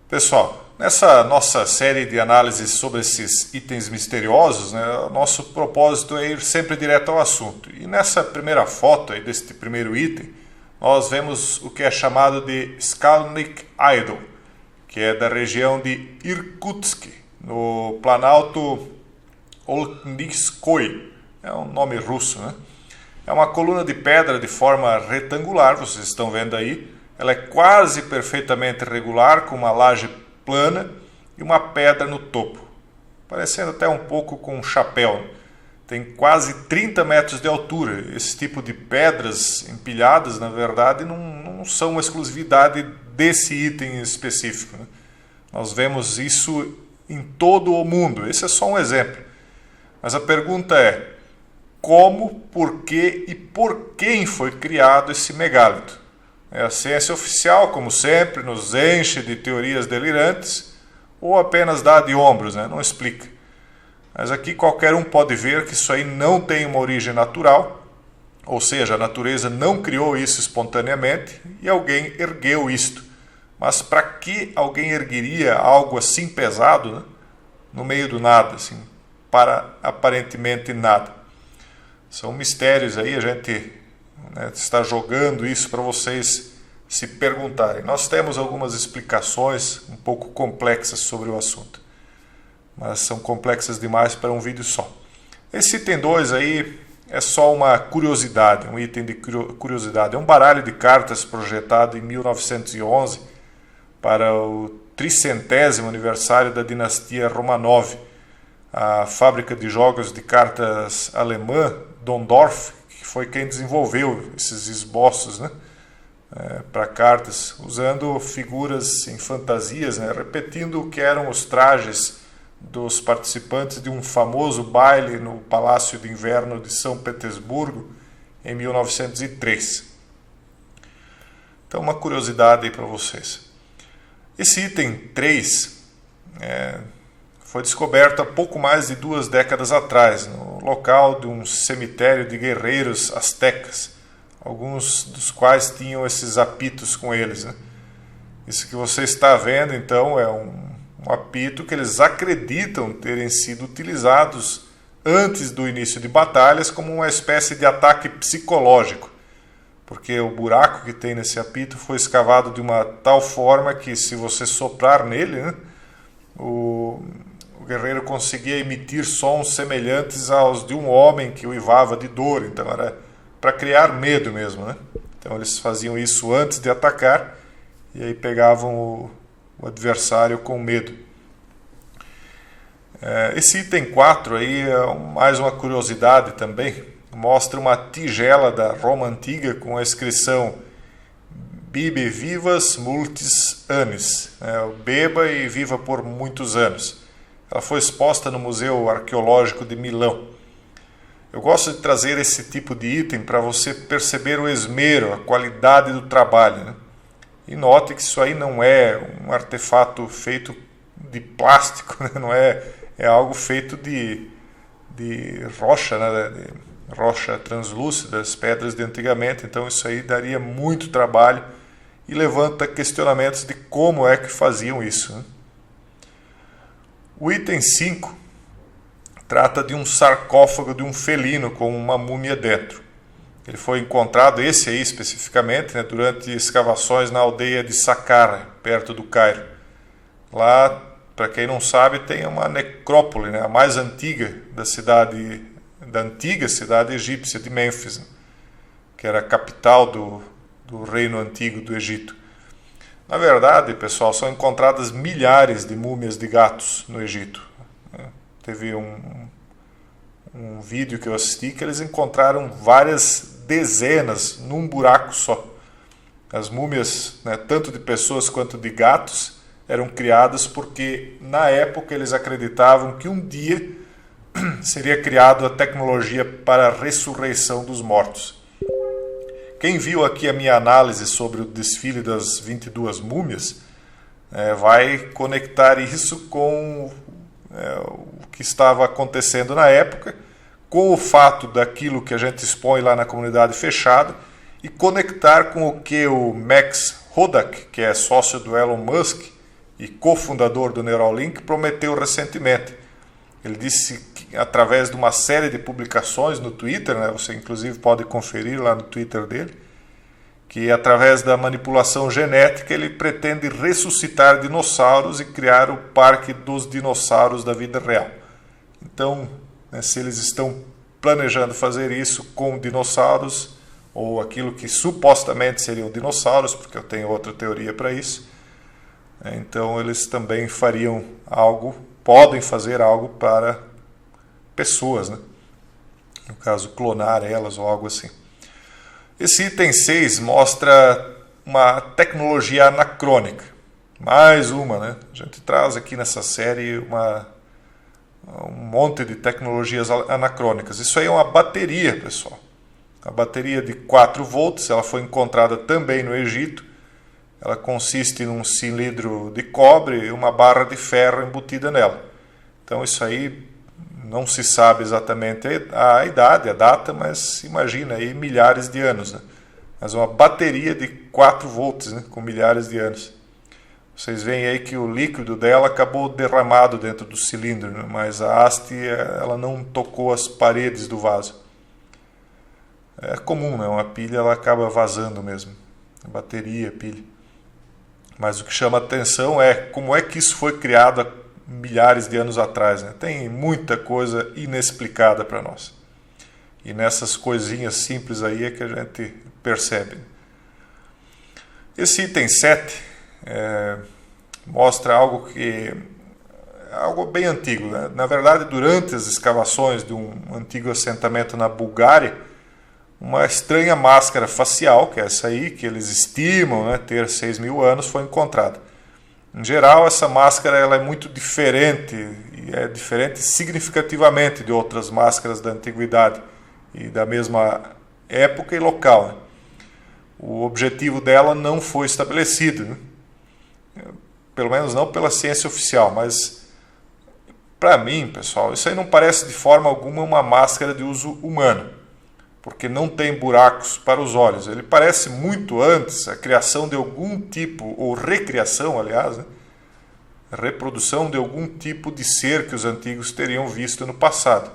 Pessoal, nessa nossa série de análises sobre esses itens misteriosos, o nosso propósito é ir sempre direto ao assunto. E nessa primeira foto aí deste primeiro item, nós vemos o que é chamado de Skalnik Idol, que é da região de Irkutsk, no Planalto Olkninskoye. É um nome russo, né? É uma coluna de pedra de forma retangular, vocês estão vendo aí. Ela é quase perfeitamente regular, com uma laje plana e uma pedra no topo, parecendo até um pouco com um chapéu. Tem quase 30 metros de altura. Esse tipo de pedras empilhadas, na verdade, não são uma exclusividade desse item específico, né? Nós vemos isso em todo o mundo. Esse é só um exemplo. Mas a pergunta é: como, por que e por quem foi criado esse megálito? A ciência oficial, como sempre, nos enche de teorias delirantes ou apenas dá de ombros, não explica. Mas aqui qualquer um pode ver que isso aí não tem uma origem natural, ou seja, a natureza não criou isso espontaneamente e alguém ergueu isto. Mas para que alguém ergueria algo assim pesado, no meio do nada, assim, para aparentemente nada? São mistérios aí, a gente está jogando isso para vocês se perguntarem. Nós temos algumas explicações um pouco complexas sobre o assunto, mas são complexas demais para um vídeo só. Esse item 2 aí é só uma curiosidade, um item de curiosidade. É um baralho de cartas projetado em 1911 para o 300º aniversário da dinastia Romanov. A fábrica de jogos de cartas alemã, Dondorf, que foi quem desenvolveu esses esboços, para cartas, usando figuras em fantasias, repetindo o que eram os trajes dos participantes de um famoso baile no Palácio de Inverno de São Petersburgo em 1903. Então, uma curiosidade aí para vocês. Esse item 3 foi descoberto há pouco mais de 2 décadas atrás, no local de um cemitério de guerreiros astecas, alguns dos quais tinham esses apitos com eles. Isso que você está vendo, então, é um apito que eles acreditam terem sido utilizados antes do início de batalhas como uma espécie de ataque psicológico, porque o buraco que tem nesse apito foi escavado de uma tal forma que, se você soprar nele, o guerreiro conseguia emitir sons semelhantes aos de um homem que uivava de dor. Então era para criar medo mesmo, Então eles faziam isso antes de atacar e aí pegavam o adversário com medo. Esse item 4 aí é mais uma curiosidade também. Mostra uma tigela da Roma Antiga com a inscrição Bibe vivas multis annis, beba e viva por muitos anos. Ela foi exposta no Museu Arqueológico de Milão. Eu gosto de trazer esse tipo de item para você perceber o esmero, a qualidade do trabalho, E note que isso aí não é um artefato feito de plástico, não é algo feito de rocha, de rocha translúcida, as pedras de antigamente. Então isso aí daria muito trabalho e levanta questionamentos de como é que faziam isso. O item 5 trata de um sarcófago de um felino com uma múmia dentro. Ele foi encontrado, esse aí especificamente, durante escavações na aldeia de Saqqara, perto do Cairo. Lá, para quem não sabe, tem uma necrópole, a mais antiga da antiga cidade egípcia de Mênfis, que era a capital do reino antigo do Egito. Na verdade, pessoal, são encontradas milhares de múmias de gatos no Egito. Teve um vídeo que eu assisti que eles encontraram várias dezenas num buraco só. As múmias, tanto de pessoas quanto de gatos, eram criadas porque, na época, eles acreditavam que um dia seria criada a tecnologia para a ressurreição dos mortos. Quem viu aqui a minha análise sobre o desfile das 22 múmias vai conectar isso com o que estava acontecendo na época, com o fato daquilo que a gente expõe lá na comunidade fechada, e conectar com o que o Max Hodak, que é sócio do Elon Musk, e cofundador do Neuralink, prometeu recentemente. Ele disse que, através de uma série de publicações no Twitter, né, você inclusive pode conferir lá no Twitter dele, que através da manipulação genética ele pretende ressuscitar dinossauros e criar o Parque dos Dinossauros da vida real. Então, né, se eles estão planejando fazer isso com dinossauros, ou aquilo que supostamente seriam dinossauros, porque eu tenho outra teoria para isso, então eles também fariam algo, podem fazer algo para pessoas, né? No caso, clonar elas ou algo assim. Esse item 6 mostra uma tecnologia anacrônica. Mais uma, né? A gente traz aqui nessa série um monte de tecnologias anacrônicas. Isso aí é uma bateria, pessoal. A bateria de 4 volts, ela foi encontrada também no Egito. Ela consiste num cilindro de cobre e uma barra de ferro embutida nela. Então isso aí não se sabe exatamente a idade, a data, mas imagina aí milhares de anos, né? Mas uma bateria de 4 volts, né, com milhares de anos. Vocês veem aí que o líquido dela acabou derramado dentro do cilindro, né? Mas a haste ela não tocou as paredes do vaso. É comum, né? Uma pilha ela acaba vazando mesmo. A bateria, a pilha. Mas o que chama a atenção é como é que isso foi criado há milhares de anos atrás, né? Tem muita coisa inexplicada para nós. E nessas coisinhas simples aí é que a gente percebe. Esse item 7 mostra algo bem antigo, né? Na verdade, durante as escavações de um antigo assentamento na Bulgária, uma estranha máscara facial, que é essa aí, que eles estimam, né, ter 6.000 anos, foi encontrada. Em geral, essa máscara ela é muito diferente, e é diferente significativamente de outras máscaras da antiguidade e da mesma época e local, né? O objetivo dela não foi estabelecido, né? Pelo menos não pela ciência oficial, mas para mim, pessoal, isso aí não parece de forma alguma uma máscara de uso humano, porque não tem buracos para os olhos. Ele parece muito antes a criação de algum tipo, ou recriação, aliás, né? Reprodução de algum tipo de ser que os antigos teriam visto no passado.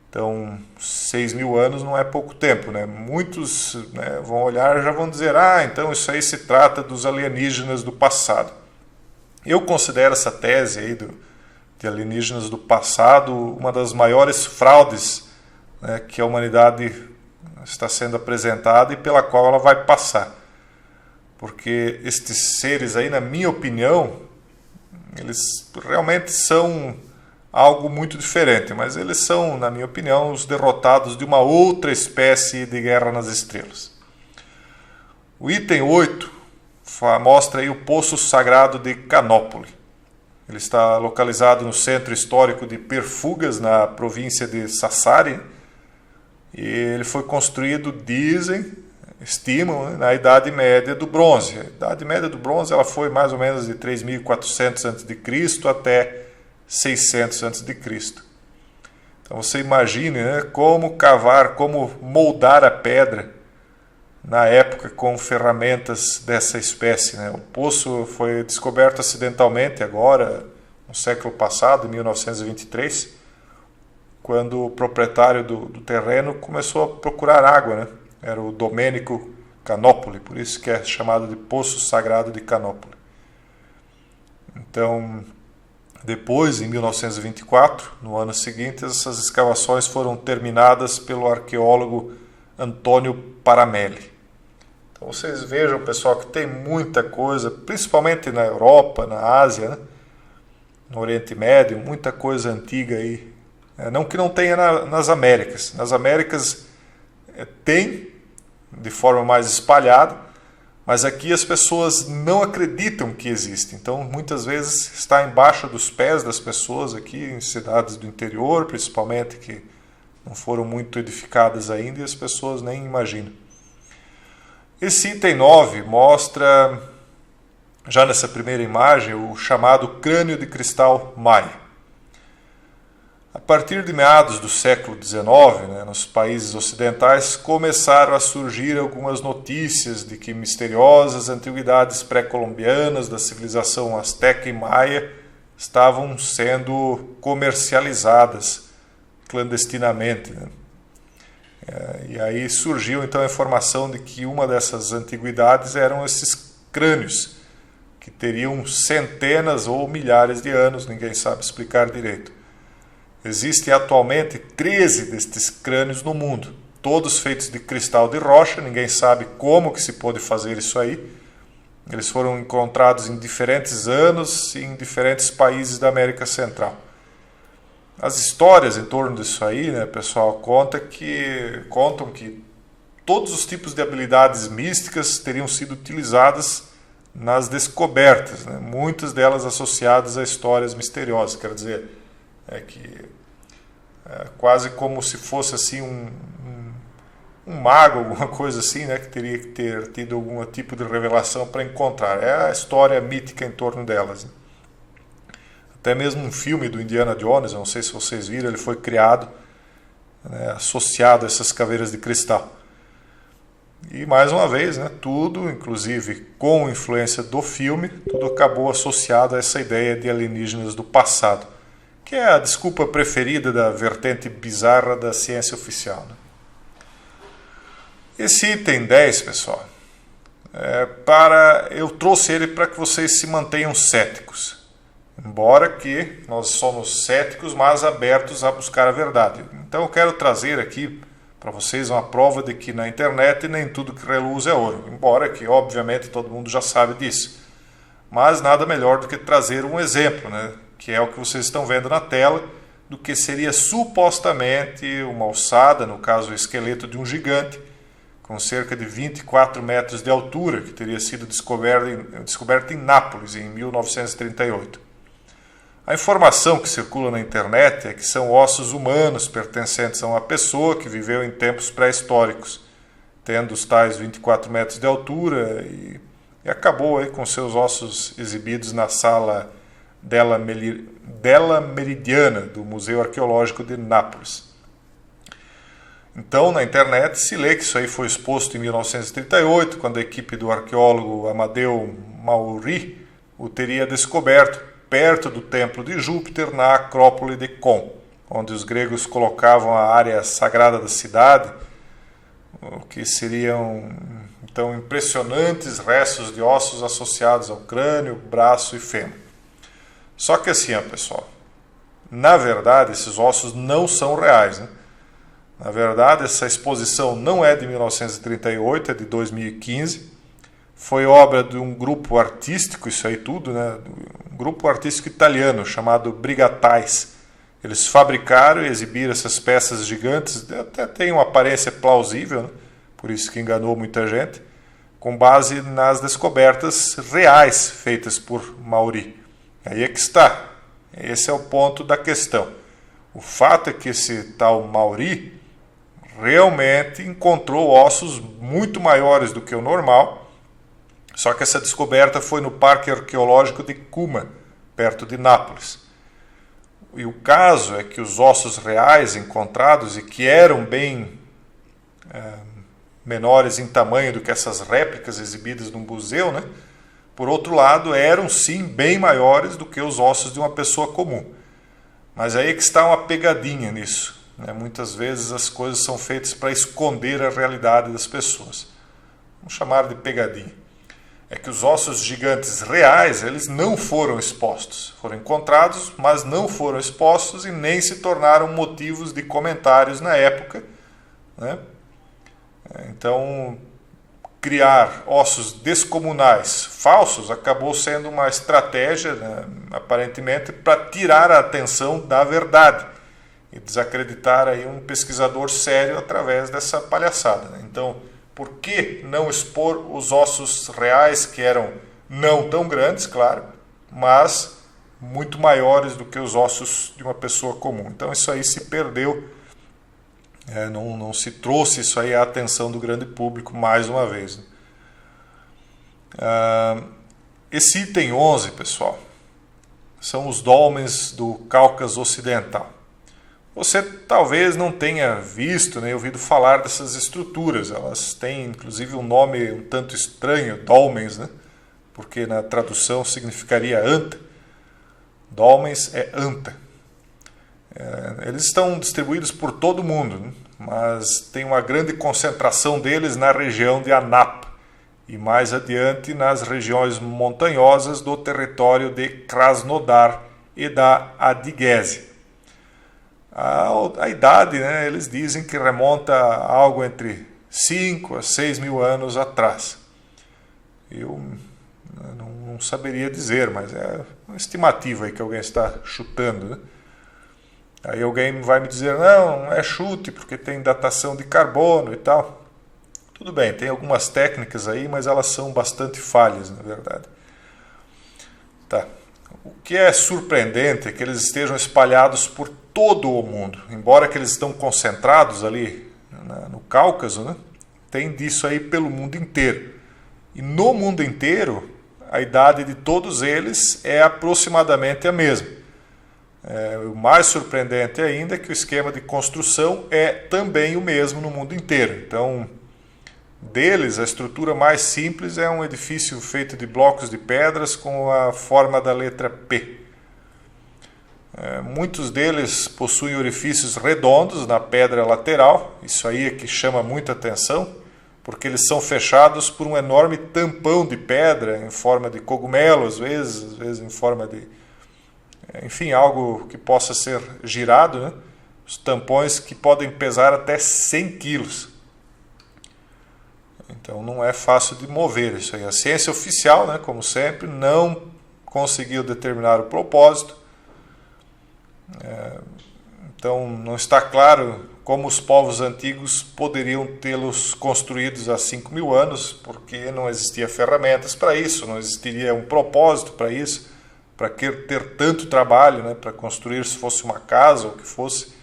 Então, 6.000 anos não é pouco tempo, né? Muitos, né, vão olhar e já vão dizer, então isso aí se trata dos alienígenas do passado. Eu considero essa tese aí de alienígenas do passado uma das maiores fraudes, né, que a humanidade está sendo apresentada e pela qual ela vai passar. Porque estes seres aí, na minha opinião, eles realmente são algo muito diferente, mas eles são, na minha opinião, os derrotados de uma outra espécie de Guerra nas Estrelas. O item 8 mostra aí o Poço Sagrado de Canópole. Ele está localizado no centro histórico de Perfugas, na província de Sassari, e ele foi construído, estimam, né, na Idade Média do Bronze. A Idade Média do Bronze ela foi mais ou menos de 3.400 a.C. até 600 a.C. Então você imagine, né, como cavar, como moldar a pedra na época com ferramentas dessa espécie, né? O poço foi descoberto acidentalmente agora, no século passado, em 1923, quando o proprietário do terreno começou a procurar água, né? Era o Domênico Canópole, por isso que é chamado de Poço Sagrado de Canópole. Então, depois, em 1924, no ano seguinte, essas escavações foram terminadas pelo arqueólogo Antônio Paramelli. Então vocês vejam, pessoal, que tem muita coisa, principalmente na Europa, na Ásia, né? No Oriente Médio, muita coisa antiga aí. Não que não tenha nas Américas. Nas Américas tem, de forma mais espalhada, mas aqui as pessoas não acreditam que existe. Então, muitas vezes está embaixo dos pés das pessoas aqui, em cidades do interior, principalmente, que não foram muito edificadas ainda e as pessoas nem imaginam. Esse item 9 mostra, já nessa primeira imagem, o chamado crânio de cristal maia. A partir de meados do século XIX, nos países ocidentais, começaram a surgir algumas notícias de que misteriosas antiguidades pré-colombianas da civilização asteca e maia estavam sendo comercializadas clandestinamente. E aí surgiu então a informação de que uma dessas antiguidades eram esses crânios, que teriam centenas ou milhares de anos, ninguém sabe explicar direito. Existem atualmente 13 destes crânios no mundo, todos feitos de cristal de rocha, ninguém sabe como que se pôde fazer isso aí. Eles foram encontrados em diferentes anos e em diferentes países da América Central. As histórias em torno disso aí, pessoal, contam que todos os tipos de habilidades místicas teriam sido utilizadas nas descobertas, muitas delas associadas a histórias misteriosas, quer dizer, quase como se fosse assim um mago, alguma coisa assim, que teria que ter tido algum tipo de revelação para encontrar. É a história mítica em torno delas. Até mesmo um filme do Indiana Jones, não sei se vocês viram, ele foi criado associado a essas caveiras de cristal. E mais uma vez, tudo, inclusive com influência do filme, tudo acabou associado a essa ideia de alienígenas do passado, que é a desculpa preferida da vertente bizarra da ciência oficial. Esse item 10, pessoal, eu trouxe ele para que vocês se mantenham céticos. Embora que nós somos céticos, mas abertos a buscar a verdade. Então eu quero trazer aqui para vocês uma prova de que na internet nem tudo que reluz é ouro. Embora que, obviamente, todo mundo já sabe disso. Mas nada melhor do que trazer um exemplo, que é o que vocês estão vendo na tela, do que seria supostamente uma ossada, no caso o esqueleto de um gigante, com cerca de 24 metros de altura, que teria sido descoberto em Nápoles, em 1938. A informação que circula na internet é que são ossos humanos pertencentes a uma pessoa que viveu em tempos pré-históricos, tendo os tais 24 metros de altura e acabou aí com seus ossos exibidos na sala Della Meridiana do Museu Arqueológico de Nápoles. Então, na internet se lê que isso aí foi exposto em 1938, quando a equipe do arqueólogo Amadeu Mauri o teria descoberto perto do templo de Júpiter, na Acrópole de Com, onde os gregos colocavam a área sagrada da cidade, o que seriam então impressionantes restos de ossos associados ao crânio, braço e fêmur. Só que assim, pessoal, na verdade esses ossos não são reais. Na verdade, essa exposição não é de 1938, é de 2015. Foi obra de um grupo artístico, isso aí tudo, um grupo artístico italiano chamado Brigatais. Eles fabricaram e exibiram essas peças gigantes, até tem uma aparência plausível, por isso que enganou muita gente, com base nas descobertas reais feitas por Mauri. Aí é que está. Esse é o ponto da questão. O fato é que esse tal Mauri realmente encontrou ossos muito maiores do que o normal, só que essa descoberta foi no Parque Arqueológico de Cuma, perto de Nápoles. E o caso é que os ossos reais encontrados, e que eram bem menores em tamanho do que essas réplicas exibidas no museu, por outro lado, eram sim bem maiores do que os ossos de uma pessoa comum. Mas aí é que está uma pegadinha nisso. Muitas vezes as coisas são feitas para esconder a realidade das pessoas. Vamos chamar de pegadinha. É que os ossos gigantes reais, eles não foram expostos. Foram encontrados, mas não foram expostos e nem se tornaram motivos de comentários na época. Então, criar ossos descomunais falsos acabou sendo uma estratégia, aparentemente, para tirar a atenção da verdade e desacreditar aí um pesquisador sério através dessa palhaçada. Então, por que não expor os ossos reais, que eram não tão grandes, claro, mas muito maiores do que os ossos de uma pessoa comum? Então isso aí se perdeu, não se trouxe isso aí à atenção do grande público mais uma vez. Esse item 11, pessoal, são os dólmens do Cáucaso Ocidental. Você talvez não tenha visto nem ouvido falar dessas estruturas. Elas têm inclusive um nome um tanto estranho, dolmens, né? Porque na tradução significaria anta. Dolmens é anta. Eles estão distribuídos por todo o mundo, né? Mas tem uma grande concentração deles na região de Anapa e mais adiante nas regiões montanhosas do território de Krasnodar e da Adiguésia. A idade, né, eles dizem que remonta a algo entre 5 a 6 mil anos atrás. Eu não saberia dizer, mas é uma estimativa aí que alguém está chutando, né? Aí alguém vai me dizer, não é chute porque tem datação de carbono e tal. Tudo bem, tem algumas técnicas aí, mas elas são bastante falhas, na verdade. Tá. O que é surpreendente é que eles estejam espalhados por todo o mundo. Embora que eles estão concentrados ali no Cáucaso, né? Tem disso aí pelo mundo inteiro. E no mundo inteiro, a idade de todos eles é aproximadamente a mesma. O mais surpreendente ainda é que o esquema de construção é também o mesmo no mundo inteiro. Então, deles, a estrutura mais simples é um edifício feito de blocos de pedras com a forma da letra P. Muitos deles possuem orifícios redondos na pedra lateral. Isso aí é que chama muita atenção, porque eles são fechados por um enorme tampão de pedra em forma de cogumelo, às vezes em forma de... Enfim, algo que possa ser girado, né? Os tampões que podem pesar até 100 quilos. Então não é fácil de mover isso aí. A ciência oficial, né, como sempre, não conseguiu determinar o propósito. Então não está claro como os povos antigos poderiam tê-los construídos há 5 mil anos, porque não existia ferramentas para isso, não existiria um propósito para isso, para ter tanto trabalho, né, para construir se fosse uma casa ou o que fosse.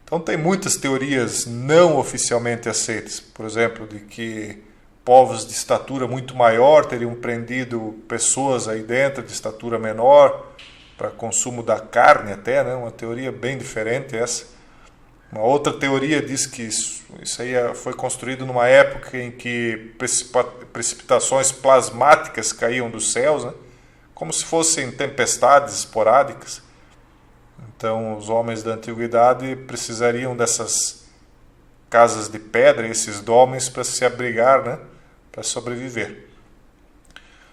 Então tem muitas teorias não oficialmente aceitas, por exemplo, de que povos de estatura muito maior teriam prendido pessoas aí dentro de estatura menor para consumo da carne até, né, uma teoria bem diferente essa. Uma outra teoria diz que isso aí foi construído numa época em que precipitações plasmáticas caíam dos céus, né, como se fossem tempestades esporádicas. Então, os homens da antiguidade precisariam dessas casas de pedra, esses dolmens, para se abrigar, né, para sobreviver.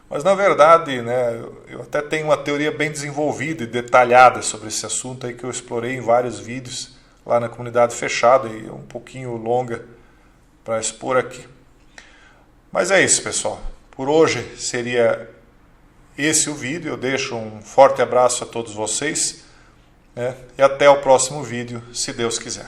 Mas, na verdade, né, eu até tenho uma teoria bem desenvolvida e detalhada sobre esse assunto aí que eu explorei em vários vídeos lá na comunidade fechada e é um pouquinho longa para expor aqui. Mas é isso, pessoal. Por hoje seria esse o vídeo. Eu deixo um forte abraço a todos vocês, né? E até o próximo vídeo, se Deus quiser.